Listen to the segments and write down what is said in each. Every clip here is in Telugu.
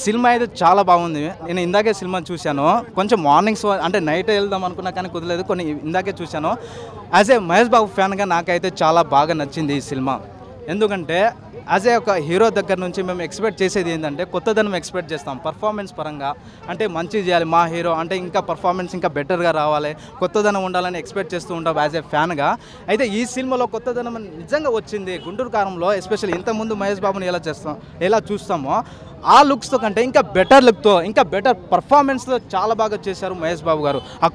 సినిమా అయితే చాలా బాగుంది. నేను ఇందాకే సినిమా చూశాను. కొంచెం మార్నింగ్స్ అంటే నైట్ వెళ్దాం అనుకున్నా కానీ కుదరలేదు. కొన్ని ఇందాకే చూశాను. యాజ్ ఏ మహేష్ బాబు ఫ్యాన్గా నాకైతే చాలా బాగా నచ్చింది ఈ సినిమా. ఎందుకంటే యాజ్ ఏ ఒక హీరో దగ్గర నుంచి మేము ఎక్స్పెక్ట్ చేసేది ఏంటంటే కొత్తదనం ఎక్స్పెక్ట్ చేస్తాం పర్ఫార్మెన్స్ పరంగా. అంటే మంచి చేయాలి మా హీరో, అంటే ఇంకా పర్ఫార్మెన్స్ ఇంకా బెటర్గా రావాలి, కొత్తదనం ఉండాలని ఎక్స్పెక్ట్ చేస్తూ ఉంటాం యాజ్ ఏ ఫ్యాన్గా. అయితే ఈ సినిమాలో కొత్తదనం నిజంగా వచ్చింది. గుంటూరు కారంలో ఎస్పెషల్లీ ఇంతకుముందు మహేష్ బాబుని ఎలా చూస్తామో ఆ లుక్స్తో కంటే ఇంకా బెటర్ లుక్తో ఇంకా బెటర్ పర్ఫార్మెన్స్తో చాలా బాగా చేశారు మహేష్ బాబు గారు. ఆ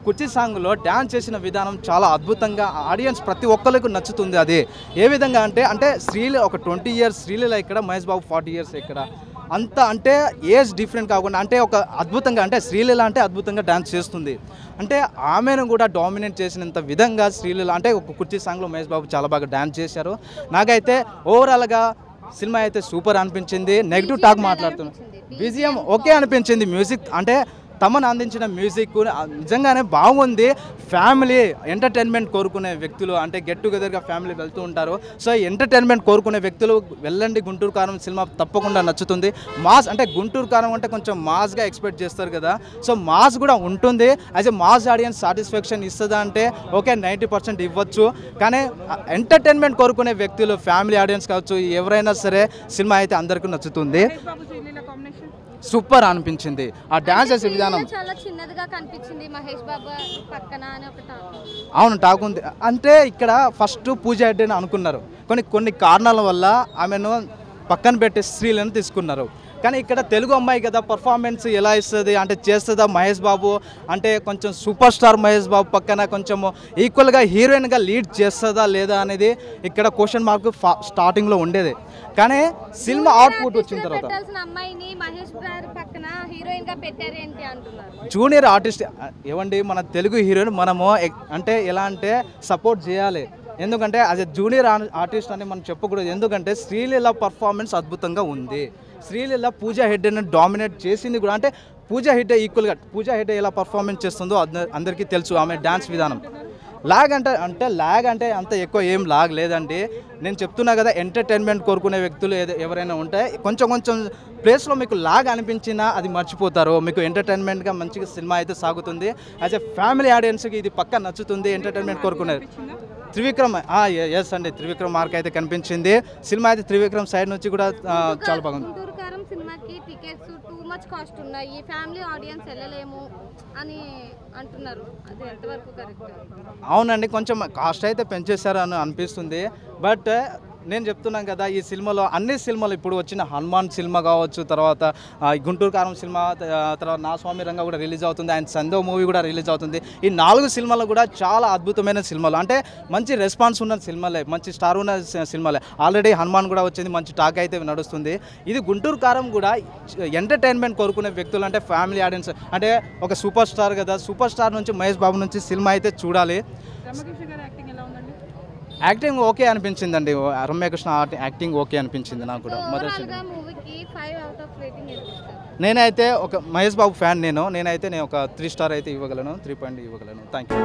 కుర్చీ సాంగ్లో డ్యాన్స్ చేసిన విధానం చాలా అద్భుతంగా ఆడియన్స్ ప్రతి ఒక్కరికి నచ్చుతుంది. అది ఏ విధంగా అంటే శ్రీలీల ఒక 20 years శ్రీలీల ఇక్కడ, మహేష్ బాబు 40 years ఇక్కడ. అంత అంటే ఏజ్ డిఫరెంట్ కాకుండా అంటే ఒక అద్భుతంగా అంటే శ్రీలీల అంటే అద్భుతంగా డ్యాన్స్ చేస్తుంది. అంటే ఆమెను కూడా డామినేట్ చేసినంత విధంగా శ్రీలీల అంటే ఒక కుర్చీ సాంగ్లో మహేష్ బాబు చాలా బాగా డ్యాన్స్ చేశారు. నాకైతే ఓవరాల్గా సినిమా అయితే సూపర్ అనిపించింది. నెగిటివ్ టాక్ మాట్లాడుతున్నాను, బీజిఎం ఓకే అనిపించింది. మ్యూజిక్ అంటే తమను అందించిన మ్యూజిక్ నిజంగానే బాగుంది. ఫ్యామిలీ ఎంటర్టైన్మెంట్ కోరుకునే వ్యక్తులు అంటే గెట్ టుగెదర్గా ఫ్యామిలీ వెళ్తూ ఉంటారు. సో ఎంటర్టైన్మెంట్ కోరుకునే వ్యక్తులు వెళ్ళండి, గుంటూరు కారం సినిమా తప్పకుండా నచ్చుతుంది. మాస్ అంటే గుంటూరు కారం అంటే కొంచెం మాస్గా ఎక్స్పెక్ట్ చేస్తారు కదా, సో మాస్ కూడా ఉంటుంది. As a mass audience satisfaction ఇస్తుందా అంటే ఓకే 90% ఇవ్వచ్చు. కానీ ఎంటర్టైన్మెంట్ కోరుకునే వ్యక్తులు ఫ్యామిలీ ఆడియన్స్ కావచ్చు ఎవరైనా సరే సినిమా అయితే అందరికీ నచ్చుతుంది. సూపర్ అనిపించింది. ఆ డాన్స్ చేసే విధానం చాలా చిన్నదిగా కనిపించింది మహేష్ బాబు పక్కన అని ఒక టాక్. అవును టాక్ ఉంది. అంటే ఇక్కడ ఫస్ట్ పూజ హెగ్డే అనుకున్నారు, కొన్ని కారణాల వల్ల ఆమెను పక్కన పెట్టి శ్రీలీలను తీసుకున్నారు. కానీ ఇక్కడ తెలుగు అమ్మాయి కదా, పర్ఫార్మెన్స్ ఎలా ఇస్తుంది అంటే చేస్తుందా మహేష్ బాబు అంటే కొంచెం సూపర్ స్టార్ మహేష్ బాబు పక్కన కొంచెం ఈక్వల్గా హీరోయిన్గా లీడ్ చేస్తుందా లేదా అనేది ఇక్కడ క్వశ్చన్ మార్క్ స్టార్టింగ్లో ఉండేది. కానీ సినిమా అవుట్పుట్ వచ్చిన తర్వాత జూనియర్ ఆర్టిస్ట్ ఏమండి మన తెలుగు హీరోయిన్ మనము అంటే ఎలా అంటే సపోర్ట్ చేయాలి. ఎందుకంటే యాజ్ ఎ జూనియర్ ఆర్టిస్ట్ అని మనం చెప్పకూడదు. ఎందుకంటే శ్రీలీల పర్ఫార్మెన్స్ అద్భుతంగా ఉంది. శ్రీలీల పూజా హెగ్డేని డామినేట్ చేసింది కూడా. అంటే పూజా హెగ్డే ఈక్వల్గా పూజా హెగ్డే ఎలా పర్ఫార్మెన్స్ చేస్తుందో అందరికీ తెలుసు. ఆమె డ్యాన్స్ విధానం లాగ్ అంటే అంత ఎక్కువ ఏం లాగ్ లేదండి. నేను చెప్తున్నా కదా, ఎంటర్టైన్మెంట్ కోరుకునే వ్యక్తులు ఎవరైనా ఉంటే కొంచెం ప్లేస్లో మీకు లాగ్ అనిపించినా అది మర్చిపోతారు. మీకు ఎంటర్టైన్మెంట్గా మంచిగా సినిమా అయితే సాగుతుంది. యాజ్ ఎ ఫ్యామిలీ ఆడియన్స్కి ఇది పక్కా నచ్చుతుంది. ఎంటర్టైన్మెంట్ కోరుకునేది త్రివిక్రమ్ ఎస్ అండి, త్రివిక్రమ్ మార్క్ అయితే కనిపించింది. సినిమా అయితే త్రివిక్రమ్ సైడ్ నుంచి కూడా చాలా బాగుంది. సినిమాకి టికెట్స్ టూ మచ్ కాస్ట్ ఉన్నాయి, ఫ్యామిలీ ఆడియన్స్ వెళ్ళలేము అని అంటున్నారు. అది ఎంతవరకు కరెక్ట్? అవునండి, కొంచెం కాస్ట్ అయితే పెంచేశారు అని అనిపిస్తుంది. బట్ నేను చెప్తున్నాను కదా, ఈ సినిమాలో అన్ని సినిమాలు ఇప్పుడు వచ్చిన హనుమాన్ సినిమా కావచ్చు, తర్వాత గుంటూరు కారం సినిమా, తర్వాత నా స్వామి రంగా కూడా రిలీజ్ అవుతుంది, అండ్ సందో మూవీ కూడా రిలీజ్ అవుతుంది. ఈ 4 సినిమాలు కూడా చాలా అద్భుతమైన సినిమాలు. అంటే మంచి రెస్పాన్స్ ఉన్న సినిమాలే, మంచి స్టార్ ఉన్న సినిమాలే. ఆల్రెడీ హనుమాన్ కూడా వచ్చింది, మంచి టాక్ అయితే నడుస్తుంది. ఇది గుంటూరు కారం కూడా ఎంటర్టైన్మెంట్ కోరుకునే వ్యక్తులు అంటే ఫ్యామిలీ ఆడియన్స్ అంటే ఒక సూపర్ స్టార్ కదా, సూపర్ స్టార్ నుంచి మహేష్ బాబు నుంచి సినిమా అయితే చూడాలి. యాక్టింగ్ ఓకే అనిపించిందండి. రమ్యకృష్ణ యాక్టింగ్ ఓకే అనిపించింది నాకు కూడా. నేనైతే ఒక మహేష్ బాబు ఫ్యాన్. నేనైతే ఒక 3 స్టార్ అయితే ఇవ్వగలను, 3 పాయింట్ ఇవ్వగలను. Thank you.